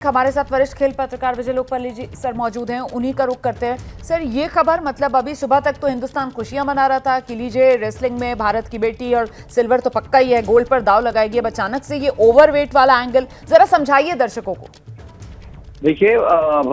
हमारे साथ वरिष्ठ खेल पत्रकार विजय लोकपाल जी सर मौजूद हैं, उन्हीं का रुख करते हैं। सर, ये खबर मतलब अभी सुबह तक तो हिंदुस्तान खुशियां मना रहा था कि लीजिए रेसलिंग में भारत की बेटी और सिल्वर तो पक्का ही है, गोल्ड पर दांव लगाएगी। अब अचानक से ये ओवरवेट वाला एंगल जरा समझाइए दर्शकों को। देखिए,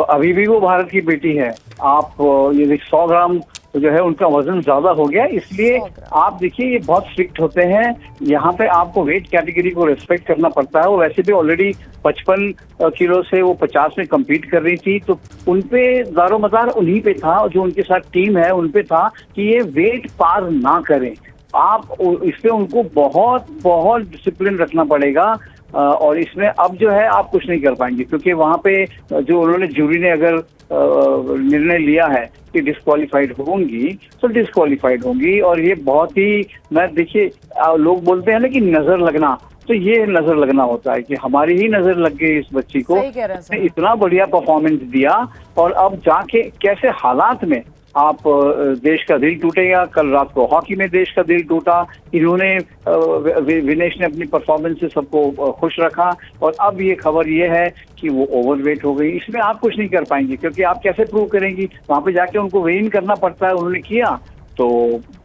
अभी भी वो भारत की बेटी है। आप ये 100 ग्राम जो है उनका वजन ज्यादा हो गया, इसलिए आप देखिए ये बहुत स्ट्रिक्ट होते हैं। यहाँ पे आपको वेट कैटेगरी को रिस्पेक्ट करना पड़ता है। वो वैसे भी ऑलरेडी 55 किलो से वो 50 में कम्पीट कर रही थी, तो उनपे दारोमदार उन्हीं पे था, जो उनके साथ टीम है उनपे था कि ये वेट पार ना करें। आप इससे उनको बहुत बहुत डिसिप्लिन रखना पड़ेगा। और इसमें अब जो है आप कुछ नहीं कर पाएंगे, क्योंकि वहां पे जो उन्होंने जूरी ने अगर निर्णय लिया है कि डिस्क्वालीफाइड होंगी तो डिस्क्वालीफाइड होंगी। और ये बहुत ही, मैं देखिए लोग बोलते हैं ना कि नजर लगना, तो ये नजर लगना होता है कि हमारी ही नजर लग गई इस बच्ची को। इतना बढ़िया परफॉर्मेंस दिया और अब जाके कैसे हालात में आप देश का दिल टूटेगा। कल रात को हॉकी में देश का दिल टूटा। इन्होंने विनेश ने अपनी परफॉर्मेंस से सबको खुश रखा, और अब ये खबर ये है कि वो ओवरवेट हो गई। इसमें आप कुछ नहीं कर पाएंगे, क्योंकि आप कैसे प्रूव करेंगी? वहां पे जाके उनको वेट इन करना पड़ता है। उन्होंने किया तो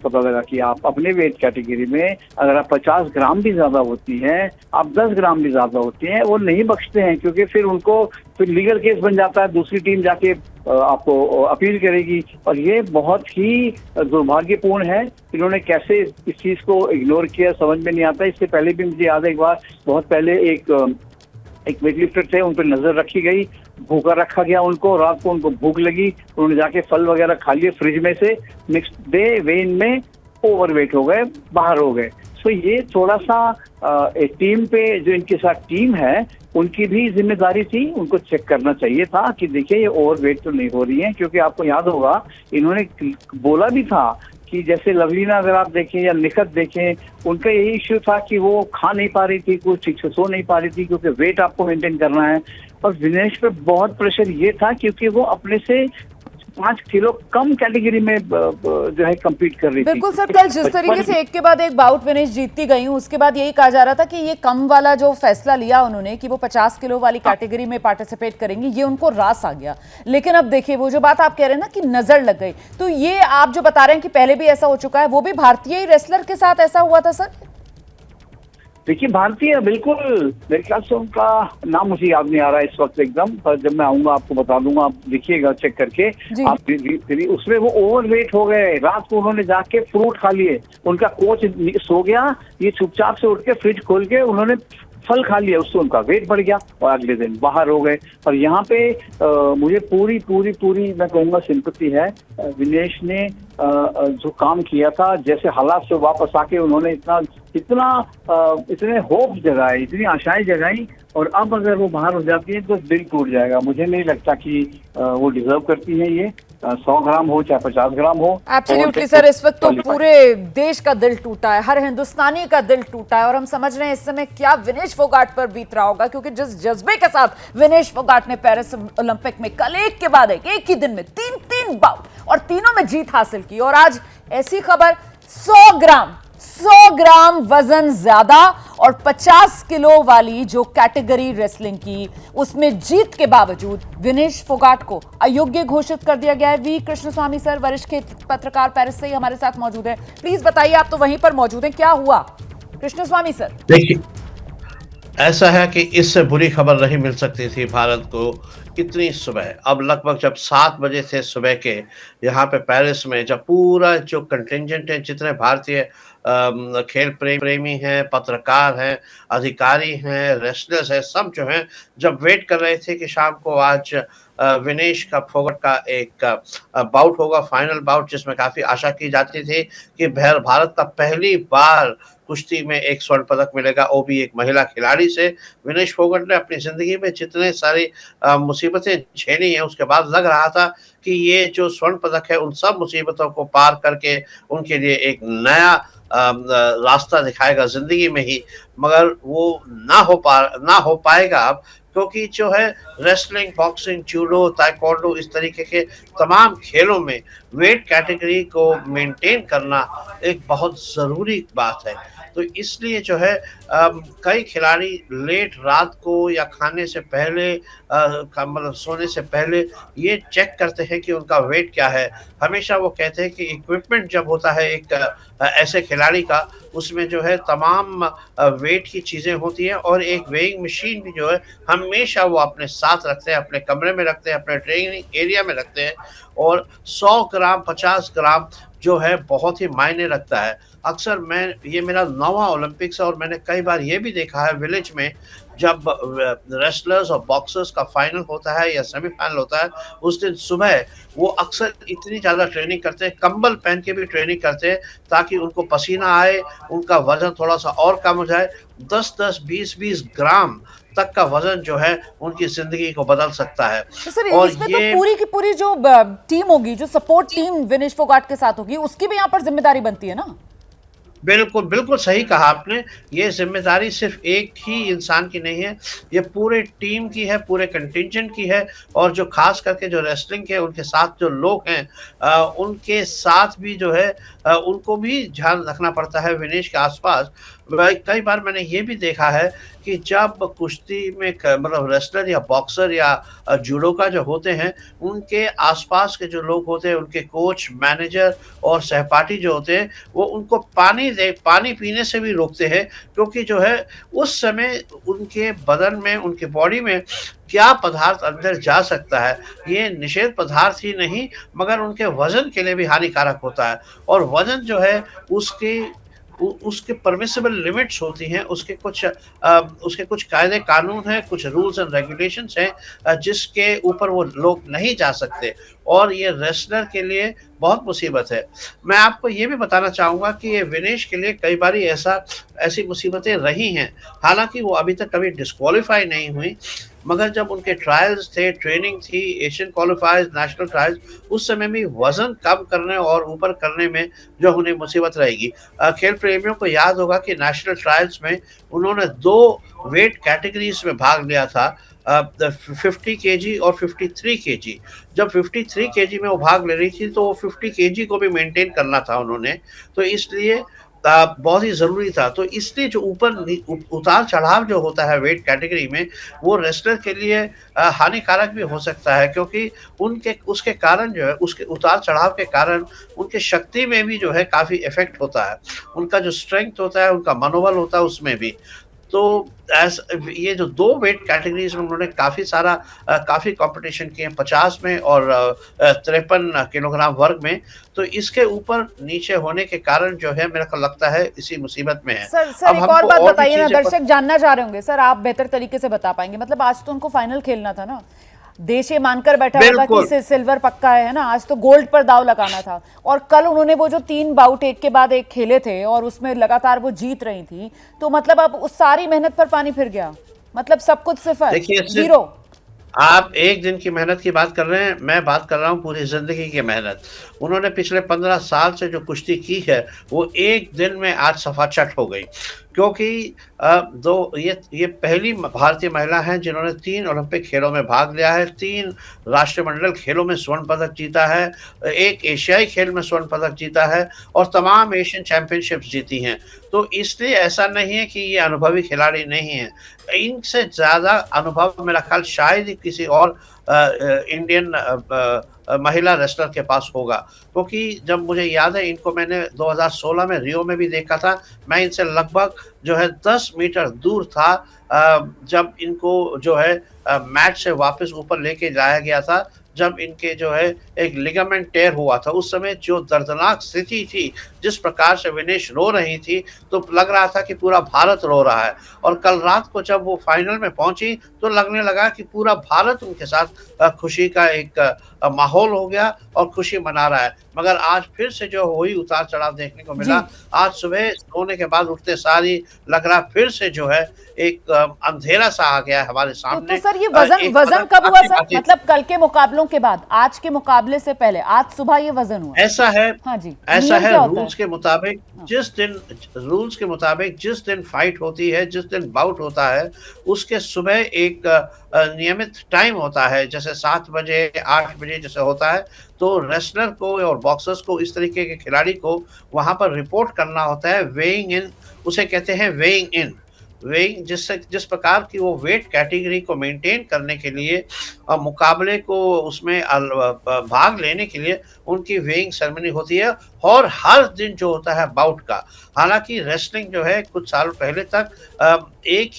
पता लगा कि आप अपने वेट कैटेगरी में अगर आप 50 ग्राम भी ज्यादा होती हैं, आप 10 ग्राम भी ज्यादा होती हैं, वो नहीं बख्शते हैं, क्योंकि फिर उनको फिर लीगल केस बन जाता है। दूसरी टीम जाके आपको अपील करेगी, और ये बहुत ही दुर्भाग्यपूर्ण है। इन्होंने कैसे इस चीज को इग्नोर किया समझ में नहीं आता। इससे पहले भी मुझे याद है, एक बार बहुत पहले एक वेटलिफ्टर थे, उन पर नजर रखी गई, भूखा रखा गया उनको। रात को उनको भूख लगी, उन्होंने जाके फल वगैरह खा लिए फ्रिज में से। नेक्स्ट डे वेन में ओवरवेट हो गए, बाहर हो गए। सो ये थोड़ा सा एक टीम पे, जो इनके साथ टीम है उनकी भी जिम्मेदारी थी। उनको चेक करना चाहिए था कि देखिए ये ओवरवेट तो नहीं हो रही है, क्योंकि आपको याद होगा इन्होंने बोला भी था कि जैसे लवलीना अगर आप देखें या निखत देखें, उनका यही इश्यू था कि वो खा नहीं पा रही थी, कुछ ठीक से सो नहीं पा रही थी, क्योंकि वेट आपको मेंटेन करना है। और विनेश पे बहुत प्रेशर ये था क्योंकि वो अपने से 5 किलो कम कैटेगरी में जो है कम्पीट कर रही थी। बिल्कुल सर, कल जिस तरीके से एक के बाद एक बाउट विनेश जीतती गई, उसके बाद यही कहा जा रहा था कि ये कम वाला जो फैसला लिया उन्होंने कि वो 50 किलो वाली कैटेगरी में पार्टिसिपेट करेंगी, ये उनको रास आ गया। लेकिन अब देखिए वो जो बात आप कह रहे हैं ना कि नजर लग गई, तो ये आप जो बता रहे हैं कि पहले भी ऐसा हो चुका है, वो भी भारतीय रेसलर के साथ ऐसा हुआ था सर? देखिए भारतीय, बिल्कुल मेरे ख्याल से उनका नाम मुझे याद नहीं आ रहा है इस वक्त एकदम, पर जब मैं आऊंगा आपको बता दूंगा, आप देखिएगा चेक करके। आप उसमें वो ओवरवेट हो गए। रात को उन्होंने जाके फ्रूट खा लिए, उनका कोच सो गया, ये चुपचाप से उठ के फ्रिज खोल के उन्होंने फल खा लिया, उससे उनका वेट बढ़ गया और अगले दिन बाहर हो गए। और यहाँ पे मुझे पूरी पूरी पूरी मैं कहूँगा सिंपैथी है। विनेश ने जो काम किया था, जैसे हालात से वापस आके उन्होंने इतने होप जगाए, इतनी आशाएं जगाई, और अब अगर वो बाहर हो जाती है तो दिल टूट जाएगा। मुझे नहीं लगता कि वो डिजर्व करती है ये, 100 ग्राम हो चाहे 50 ग्राम हो। एब्सोल्युटली सर, इस वक्त तो पूरे देश का दिल टूटा है, हर हिंदुस्तानी का दिल टूटा है, और हम समझ रहे हैं इस समय क्या विनेश फोगाट पर बीत रहा होगा, क्योंकि जिस जज्बे के साथ विनेश फोगाट ने पेरिस ओलंपिक में कल एक के बाद एक ही दिन में 3 बाउट और तीनों में जीत हासिल की, और आज ऐसी खबर 100 ग्राम वजन ज्यादा और 50 किलो वाली जो कैटेगरी रेसलिंग की, उसमें जीत के बावजूद विनेश फोगाट को अयोग्य घोषित कर दिया गया है। वी कृष्णस्वामी सर, वरिष्ठ खेल पत्रकार पेरिस से ही हमारे साथ मौजूद है। प्लीज बताइए, आप तो वहीं पर मौजूद हैं, क्या हुआ कृष्णस्वामी सर? देखिए, ऐसा है कि इससे बुरी खबर नहीं मिल सकती थी भारत को इतनी सुबह। अब लगभग जब 7 बजे थे सुबह के, यहाँ पे पेरिस में, जब पूरा जो कंटिंजेंट है, जितने भारतीय खेल प्रेमी हैं, पत्रकार हैं, अधिकारी हैं, रेसलर्स हैं, सब जो हैं, जब वेट कर रहे थे कि शाम को आज विनेश का फोगाट का एक बाउट होगा, फाइनल बाउट, जिसमें काफी आशा की जाती थी कि भारत का पहली बार कुश्ती में एक स्वर्ण पदक मिलेगा, वो भी एक महिला खिलाड़ी से। विनेश फोगाट ने अपनी जिंदगी में जितने सारी मुसीबतें झेली हैं, उसके बाद लग रहा था कि ये जो स्वर्ण पदक है उन सब मुसीबतों को पार करके उनके लिए एक नया रास्ता दिखाएगा जिंदगी में ही। मगर वो ना हो पाएगा अब, क्योंकि जो है रेसलिंग, बॉक्सिंग, जूडो, ताइक्वांडो, इस तरीके के तमाम खेलों में वेट कैटेगरी को मेंटेन करना एक बहुत ज़रूरी बात है। तो इसलिए जो है कई खिलाड़ी लेट रात को या खाने से पहले मतलब सोने से पहले ये चेक करते हैं कि उनका वेट क्या है। हमेशा वो कहते हैं कि इक्विपमेंट जब होता है एक ऐसे खिलाड़ी का, उसमें जो है तमाम वेट की चीज़ें होती हैं और एक वेइंग मशीन भी जो है हमेशा वो अपने साथ रखते हैं, अपने कमरे में रखते हैं, अपने ट्रेनिंग एरिया में रखते हैं और 100 ग्राम, 50 ग्राम जो है बहुत ही मायने रखता है। अक्सर मैं ये मेरा 9वाँ ओलंपिक्स है और मैंने कई बार ये भी देखा है विलेज में जब रेसलर्स और बॉक्सर्स का फाइनल होता है या सेमीफाइनल होता है, उस दिन सुबह वो अक्सर इतनी ज़्यादा ट्रेनिंग करते हैं, कंबल पहन के भी ट्रेनिंग करते हैं ताकि उनको पसीना आए, उनका वज़न थोड़ा-सा और कम हो जाए। 10-10, 20-20 ग्राम तक का वज़न जो है उनकी ज़िंदगी को बदल सकता है। तो सर और इसमें तो ये पूरी की पूरी जो टीम होगी, जो सपोर्ट टीम विनेश फोगाट के साथ होगी, उसकी भी यहाँ पर जिम्मेदारी बनती है ना। बिल्कुल, बिल्कुल सही कहा आपने। ये ज़िम्मेदारी सिर्फ़ एक ही इंसान की नहीं है, ये पूरे टीम की है, पूरे कंटिंजेंट की है और जो ख़ास करके जो रेसलिंग के उनके साथ जो लोग हैं उनके साथ भी जो है उनको भी ध्यान रखना पड़ता है विनेश के आस-पास। भाई कई बार मैंने ये भी देखा है कि जब कुश्ती में क मतलब रेसलर या बॉक्सर या जूडोका जो होते हैं, उनके आस-पास के जो लोग होते हैं, उनके कोच, मैनेजर और सहपाठी जो होते हैं, वो उनको पानी पीने से भी रोकते हैं क्योंकि जो है उस समय उनके बदन में, उनकी बॉडी में क्या पदार्थ अंदर जा सकता है, ये निषेध पदार्थ ही नहीं मगर उनके वज़न के लिए भी हानिकारक होता है और वज़न जो है उसकी उसके परमिसिबल लिमिट्स होती हैं, उसके कुछ कायदे कानून हैं, कुछ रूल्स एंड रेगुलेशंस हैं जिसके ऊपर वो लोग नहीं जा सकते और ये रेसलर के लिए बहुत मुसीबत है। मैं आपको ये भी बताना चाहूँगा कि ये विनेश के लिए कई बारी ऐसी मुसीबतें रही हैं। हालाँकि वो अभी तक कभी डिस्क्वालीफाई नहीं हुई, मगर जब उनके ट्रायल्स थे, ट्रेनिंग थी, एशियन क्वालीफायर्स, नेशनल ट्रायल्स, उस समय भी वज़न कम करने और ऊपर करने में जो उन्हें मुसीबत रहेगी। खेल प्रेमियों को याद होगा कि नेशनल ट्रायल्स में उन्होंने 2 वेट कैटेगरीज़ में भाग लिया था द 50 केजी और 53 केजी। जब 53 केजी में वो भाग ले रही थी, तो वो 50 केजी को भी मेंटेन करना था उन्होंने, तो इसलिए बहुत ही ज़रूरी था। तो इसलिए जो उतार-चढ़ाव जो होता है वेट कैटेगरी में, वो रेसलर के लिए हानिकारक भी हो सकता है क्योंकि उनके उसके कारण जो है, उसके उतार-चढ़ाव के कारण उनकी शक्ति में भी जो है काफ़ी इफ़ेक्ट होता है। उनका जो स्ट्रेंथ होता है, उनका मनोबल होता है, उसमें भी। तो ये जो 2 वेट कैटेगरीज़ में उन्होंने काफ़ी कॉम्पिटिशन किए हैं 50 में और 53 किलोग्राम वर्ग में, तो इसके ऊपर नीचे होने के कारण जो है मेरे को लगता है इसी मुसीबत में है। सर अब एक और हमको बात और भी बताइए ना, चीज़ें दर्शक जानना चाह रहे होंगे, सर आप बेहतर तरीके से बता पाएंगे। मतलब आज तो उनको फाइनल खेलना था ना, देश ये मानकर बैठा हुआ था कि बिल्कुल। इससे सिल्वर पक्का है ना, आज तो गोल्ड पर दाव लगाना था। और कल उन्होंने वो जो 3 बाउट एक के बाद एक खेले थे और उसमें लगातार वो जीत रही थी, तो मतलब अब उस सारी मेहनत पर पानी फिर गया, मतलब सब कुछ सिफर, देखिए जीरो। आप एक दिन की मेहनत की बात कर रहे हैं, मैं बात कर रहा हूँ पूरी ज़िंदगी की मेहनत। उन्होंने पिछले 15 साल से जो कुश्ती की है, वो एक दिन में आज सफाचट हो गई। क्योंकि ये पहली भारतीय महिला हैं जिन्होंने 3 ओलंपिक खेलों में भाग लिया है, 3 राष्ट्रमंडल खेलों में स्वर्ण पदक जीता है, 1 एशियाई खेल में स्वर्ण पदक जीता है और तमाम एशियन चैंपियनशिप्स जीती हैं। तो इसलिए ऐसा नहीं है कि ये अनुभवी खिलाड़ी नहीं हैं। इनसे ज़्यादा अनुभव मेरा ख़्याल शायद ही किसी और इंडियन महिला रेसलर के पास होगा क्योंकि जब मुझे याद है इनको मैंने 2016 में रियो में भी देखा था। मैं इनसे लगभग जो है 10 मीटर दूर था जब इनको जो है मैट से वापस ऊपर लेके जाया गया था, जब इनके जो है एक लिगामेंट टेयर हुआ था। उस समय जो दर्दनाक स्थिति थी, जिस प्रकार से विनेश रो रही थी, तो लग रहा था कि पूरा भारत रो रहा है और कल रात को जब वो फाइनल में पहुंची तो लगने लगा कि पूरा भारत उनके साथ खुशी का एक माहौल हो गया और खुशी मना रहा है। मगर आज फिर से जो वही उतार-चढ़ाव देखने को मिला। आज सुबह सोने के बाद उठते सार ही लग रहा फिर से जो है एक अंधेरा सा आ गया है हमारे तो सामने। सर ये वजन एक वजन पदक कब हुआ सर? आते-आते मतलब कल के मुकाबलों के बाद, आज के मुकाबले से पहले, आज सुबह ये वजन हुआ? ऐसा है, हाँ जी, ऐसा नियम है क्या होता रूल्स है? के मुताबिक हाँ, जिस दिन फाइट होती है, जिस दिन बाउट होता है, उसके सुबह एक नियमित टाइम होता है, जैसे 7 बजे, 8 बजे जैसे होता है, तो रेसलर को और बॉक्सर्स को, इस तरीके के खिलाड़ी को वहाँ पर रिपोर्ट करना होता है, वेइंग इन, उसे कहते हैं वेइंग इन। वेइंग जिस प्रकार की वो वेट कैटेगरी को मेंटेन करने के लिए मुकाबले को उसमें भाग लेने के लिए उनकी वेइंग सेरेमनी होती है, और हर दिन जो होता है बाउट का। हालाँकि रेसलिंग जो है कुछ साल पहले तक एक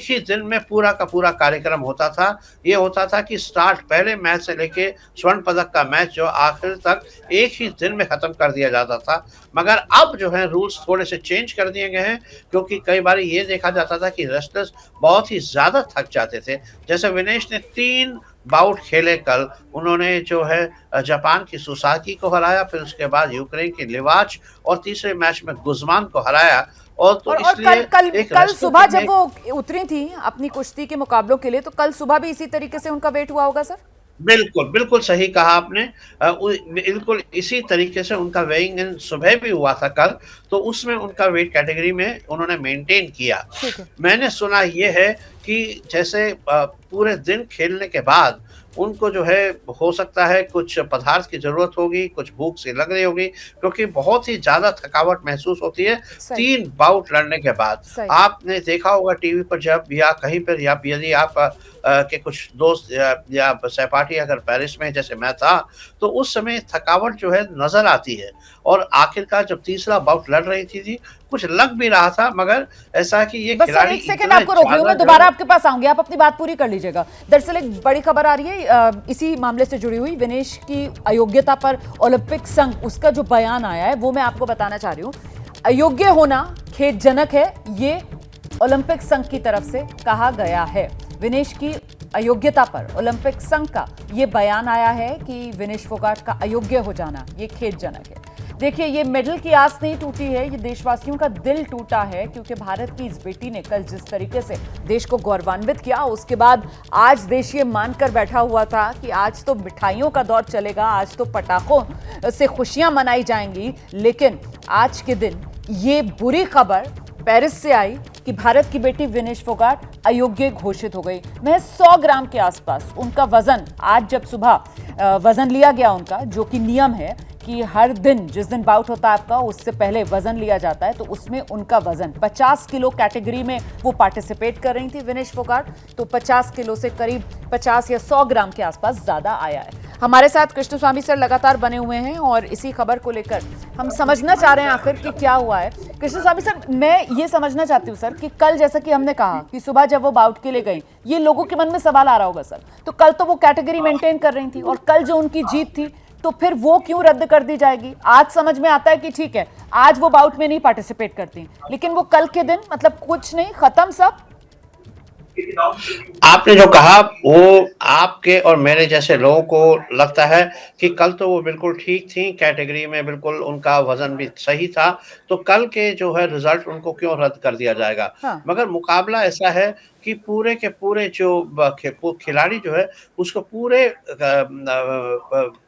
ही दिन में पूरा का पूरा कार्यक्रम होता था। ये होता था कि स्टार्ट पहले मैच से लेके स्वर्ण पदक का मैच जो आखिर तक एक ही दिन में खत्म कर दिया जाता था। मगर अब जो है रूल्स थोड़े से चेंज कर दिए गए हैं, क्योंकि कई बार ये देखा जाता था कि रेसलर्स बहुत ही ज़्यादा थक जाते थे। जैसे विनेश ने 3 बाउट खेले कल, उन्होंने जो है जापान की सुसाकी को हराया, फिर उसके बाद यूक्रेन की लिवाच, और तीसरे मैच में गुज़मान को हराया। और तो और इसलिए कल कल एक कल रेसलर सुबह के जब लिए वो उतरी थी अपनी कुश्ती के मुकाबलों के लिए, तो कल सुबह भी इसी तरीके से उनका वेट हुआ होगा सर? बिल्कुल, बिल्कुल सही कहा आपने। बिल्कुल इसी तरीके से उनका वेइंग इन सुबह भी हुआ था कल, तो उसमें उनका वेट कैटेगरी में उन्होंने मेंटेन किया। ठीक है। मैंने सुना ये है कि जैसे पूरे दिन खेलने के बाद उनको जो है हो सकता है कुछ पदार्थ की ज़रूरत होगी, कुछ भूख सी लग रही होगी, क्योंकि बहुत ही ज़्यादा थकावट महसूस होती है सही, 3 बाउट लड़ने के बाद। सही। आपने देखा होगा टीवी पर जब या कहीं पर, या यदि आप के कुछ दोस्त या सहपाठी अगर पेरिस में जैसे मैं था, तो उस समय थकावट जो है नज़र आती है। और आखिरकार जब तीसरा बाउट लड़ रही थी, कुछ लग भी रहा था, मगर ऐसा है कि ये बस सर खिलाड़ी एक सेकंड इतने आपको रोक रही हूँ, ज़्यादा मैं जो दोबारा है आपके पास आऊंगी, आप अपनी बात पूरी कर लीजिएगा। दरअसल एक बड़ी खबर आ रही है इसी मामले से जुड़ी हुई, विनेश की अयोग्यता पर ओलंपिक संघ, उसका जो बयान आया है वो मैं आपको बताना चाह रही हूँ। अयोग्य होना खेदजनक है, ये ओलंपिक संघ की तरफ से कहा गया है। विनेश की अयोग्यता पर ओलंपिक संघ का ये बयान आया है कि विनेश फोगाट का अयोग्य हो जाना ये खेदजनक है। देखिए, ये मेडल की आस नहीं टूटी है, ये देशवासियों का दिल टूटा है, क्योंकि भारत की इस बेटी ने कल जिस तरीके से देश को गौरवान्वित किया, उसके बाद आज देश ये मानकर बैठा हुआ था कि आज तो मिठाइयों का दौर चलेगा, आज तो पटाखों से खुशियां मनाई जाएंगी। लेकिन आज के दिन ये बुरी खबर पेरिस से आई कि भारत की बेटी विनेश फोगाट अयोग्य घोषित हो गई। महज 100 ग्राम के आसपास उनका वजन, आज जब सुबह वजन लिया गया उनका, जो कि नियम है कि हर दिन जिस दिन बाउट होता है आपका, उससे पहले वजन लिया जाता है, तो उसमें उनका वजन 50 किलो कैटेगरी में वो पार्टिसिपेट कर रही थी विनेश फोगाट, तो 50 किलो से करीब 50 या 100 ग्राम के आसपास ज्यादा आया है। हमारे साथ कृष्ण स्वामी सर लगातार बने हुए हैं और इसी खबर को लेकर हम समझना चाह रहे हैं आखिर कि क्या हुआ है। कृष्ण स्वामी सर, मैं ये समझना चाहती हूँ सर कि कल जैसा कि हमने कहा कि सुबह जब वो बाउट के लिए गई, ये लोगों के मन में सवाल आ रहा होगा सर, तो कल तो वो कैटेगरी मेंटेन कर रही थी, और कल जो उनकी जीत थी, तो फिर वो क्यों रद्द कर दी जाएगी? आज समझ में आता है कि ठीक है, आज वो बाउट में नहीं पार्टिसिपेट करती, लेकिन वो कल के दिन मतलब कुछ नहीं, खत्म सब। आपने जो कहा वो आपके और मेरे जैसे लोगों को लगता है कि कल तो वो बिल्कुल ठीक थी, कैटेगरी में बिल्कुल उनका वजन भी सही था, तो कल के जो है रिजल्ट उनको क्यों रद्द कर दिया जाएगा। हाँ। मगर मुकाबला ऐसा है कि पूरे के पूरे जो खिलाड़ी जो है उसको पूरे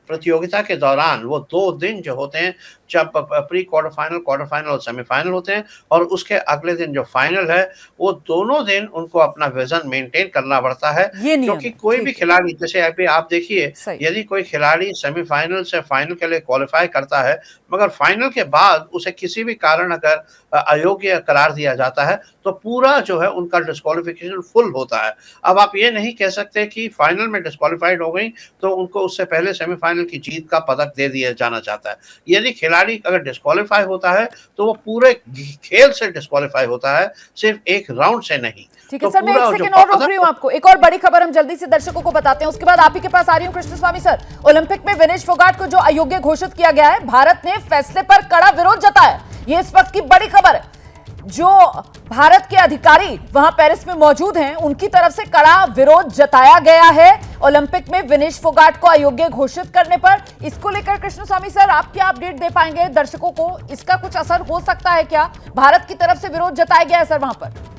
प्रतियोगिता के दौरान वो 2 दिन जो होते हैं, जब pre quarter final, quarter final और सेमीफाइनल होते हैं, और उसके अगले दिन जो फाइनल है, वो दोनों दिन उनको अपना वजन मेंटेन करना पड़ता है। ये नियम क्योंकि है, कोई भी ठीक है, खिलाड़ी, जैसे अभी आप देखिए, सही। यदि कोई खिलाड़ी सेमीफाइनल से फाइनल के लिए क्वालिफाई करता है, मगर फाइनल के बाद उसे किसी भी कारण अगर अयोग्य करार दिया जाता है, तो पूरा जो है उनका डिस्क्वालिफिकेशन फुल होता है। अब आप ये नहीं कह सकते कि फाइनल में डिस्क्वालिफाइड हो गई तो उनको उससे पहले सेमीफाइनल की जीत का पदक दे दिया जाना चाहता है। यदि खिलाड़ी अगर डिस्क्वालिफाई होता है, तो वो पूरे खेल से डिस्क्वालिफाई होता है, सिर्फ एक राउंड से नहीं। ठीक है तो सर, मैं एक पूरा जो सेकंड और रोक पदक, रही हूँ आपको। एक और बड़ी खबर हम जल्दी से दर्शकों को बताते हैं, उसके बाद आप ही के पास आ रही हूँ कृष्ण स्वामी सर। ओलंपिक में विनेश फोगाट को जो अयोग्य घोषित किया गया है, भारत ने फैसले पर कड़ा विरोध जताया। ये इस वक्त की बड़ी खबर है। जो भारत के अधिकारी वहां पेरिस में मौजूद हैं, उनकी तरफ से कड़ा विरोध जताया गया है ओलंपिक में विनेश फोगाट को अयोग्य घोषित करने पर। इसको लेकर कृष्ण स्वामी सर, आप क्या अपडेट दे पाएंगे दर्शकों को? इसका कुछ असर हो सकता है क्या? भारत की तरफ से विरोध जताया गया है सर वहां पर।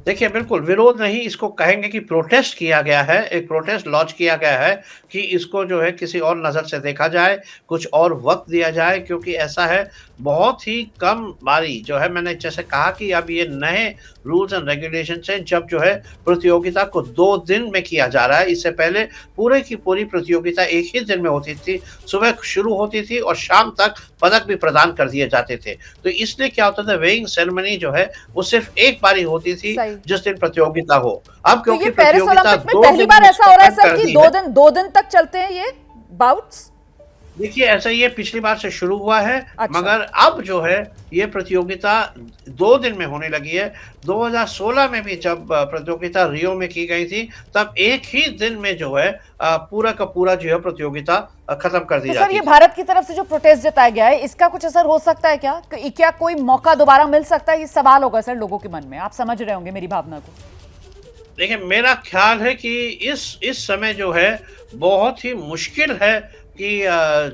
देखिए, बिल्कुल विरोध नहीं, इसको कहेंगे कि प्रोटेस्ट किया गया है, एक प्रोटेस्ट लॉन्च किया गया है कि इसको जो है किसी और नज़र से देखा जाए, कुछ और वक़्त दिया जाए, क्योंकि ऐसा है बहुत ही कम बारी जो है, मैंने जैसे कहा कि अब ये नए रूल्स एंड रेगुलेशंस हैं, जब जो है प्रतियोगिता को 2 दिन में किया जा रहा है। इससे पहले पूरे की पूरी प्रतियोगिता एक ही दिन में होती थी, सुबह शुरू होती थी और शाम तक पदक भी प्रदान कर दिए जाते थे। तो इसलिए क्या होता था, वेइंग सेरेमनी जो है वो सिर्फ़ एक बारी होती थी सही। जिस दिन प्रतियोगिता हो। अब तो क्योंकि ये पेरिस प्रतियोगिता ओलंपिक में 2 पहली दिन बार में ऐसा हो रहा है स्पेंड सर कर कि दी दो है। दिन 2 दिन तक चलते हैं ये बाउट्स। देखिए, ऐसा ये पिछली बार से शुरू हुआ है, अच्छा। मगर अब जो है ये प्रतियोगिता 2 दिन में होने लगी है। 2016 में भी जब प्रतियोगिता रियो में की गई थी, तब एक ही दिन में जो है पूरा का पूरा जो है प्रतियोगिता खत्म कर दी तो सर जाती ये थी। भारत की तरफ से जो प्रोटेस्ट जताया गया है, इसका कुछ असर हो सकता है क्या? क्या कोई मौका दोबारा मिल सकता है? ये सवाल होगा सर लोगों के मन में। आप समझ रहे होंगे मेरी भावना को। देखिए, मेरा ख्याल है कि इस समय जो है बहुत ही मुश्किल है कि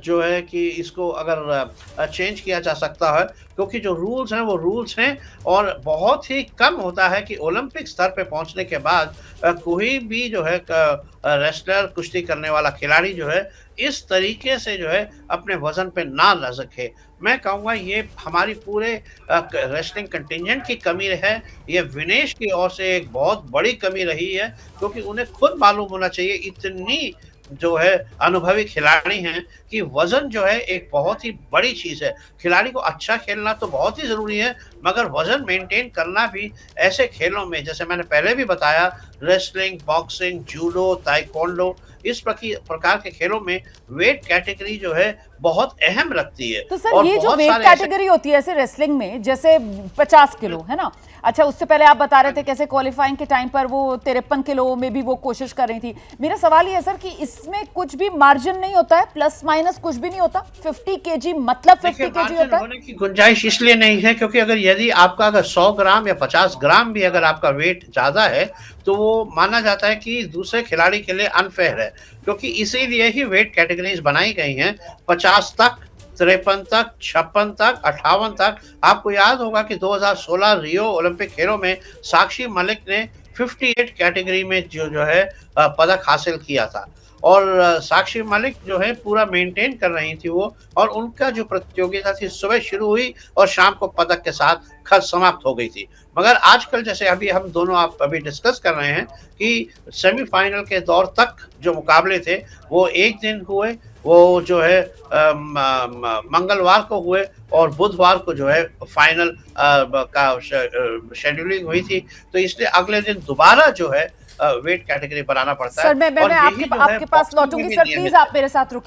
जो है कि इसको अगर चेंज किया जा सकता है, क्योंकि जो रूल्स हैं वो रूल्स हैं और बहुत ही कम होता है कि ओलंपिक स्तर पे पहुंचने के बाद कोई भी जो है रेसलर, कुश्ती करने वाला खिलाड़ी जो है इस तरीके से जो है अपने वजन पे ना रह सके। मैं कहूँगा ये हमारी पूरे रेसलिंग कंटिजेंट की कमी है, ये विनेश की ओर से एक बहुत बड़ी कमी रही है, क्योंकि उन्हें खुद मालूम होना चाहिए, इतनी जो है अनुभवी खिलाड़ी हैं कि वज़न जो है एक बहुत ही बड़ी चीज़ है। खिलाड़ी को अच्छा खेलना तो बहुत ही ज़रूरी है, मगर वज़न मेंटेन करना भी ऐसे खेलों में, जैसे मैंने पहले भी बताया, रेसलिंग, बॉक्सिंग, जूडो, ताइक्वांडो, इस प्रकार के खेलों में वेट कैटेगरी जो है बहुत अहम रखती है। तो सर और ये जो बहुत वेट सारे ऐसे कैटेगरी होती है ऐसे रेसलिंग में, जैसे 50 किलो है ना। अच्छा, उससे पहले आप बता रहे थे कैसे क्वालिफाइंग के टाइम पर वो 53 किलो में भी वो कोशिश कर रही थी। मेरा सवाल ये है सर कि इसमें कुछ भी मार्जिन नहीं होता है, प्लस माइनस कुछ भी नहीं होता? 50 केजी मतलब 50 देखिए, केजी मार्जिन होता है? होने की गुंजाइश इसलिए नहीं है क्योंकि अगर यदि आपका अगर 100 ग्राम या 50 ग्राम भी अगर आपका वेट ज़्यादा है, तो वो माना जाता है कि दूसरे खिलाड़ी के लिए अनफेयर है, क्योंकि इसीलिए ही वेट कैटेगरीज़ बनाई गई हैं 50 तक, 53 तक, 56 तक, 58 तक। आपको याद होगा कि 2016 रियो ओलंपिक खेलों में साक्षी मलिक ने 58 कैटेगरी में जो है पदक हासिल किया था। और साक्षी मलिक जो है पूरा मेंटेन कर रही थी वो, और उनका जो प्रतियोगिता थी सुबह शुरू हुई और शाम को पदक के साथ समाप्त हो गई थी। मगर आजकल जैसे अभी हम दोनों आप अभी डिस्कस कर रहे हैं कि सेमीफाइनल के दौर तक जो मुकाबले थे वो एक दिन हुए, वो जो है मंगलवार को हुए और बुधवार को जो है फाइनल का शेड्यूलिंग हुई थी। तो इसलिए अगले दिन दोबारा जो है वेट कैटेगरी बनाना पड़ता है। सर मैं और यही आपके जो है आपके पास बॉक्सिंग में लौटूंगी भी सर, नियमित प्लीज है। आप मेरे साथ रुकिए।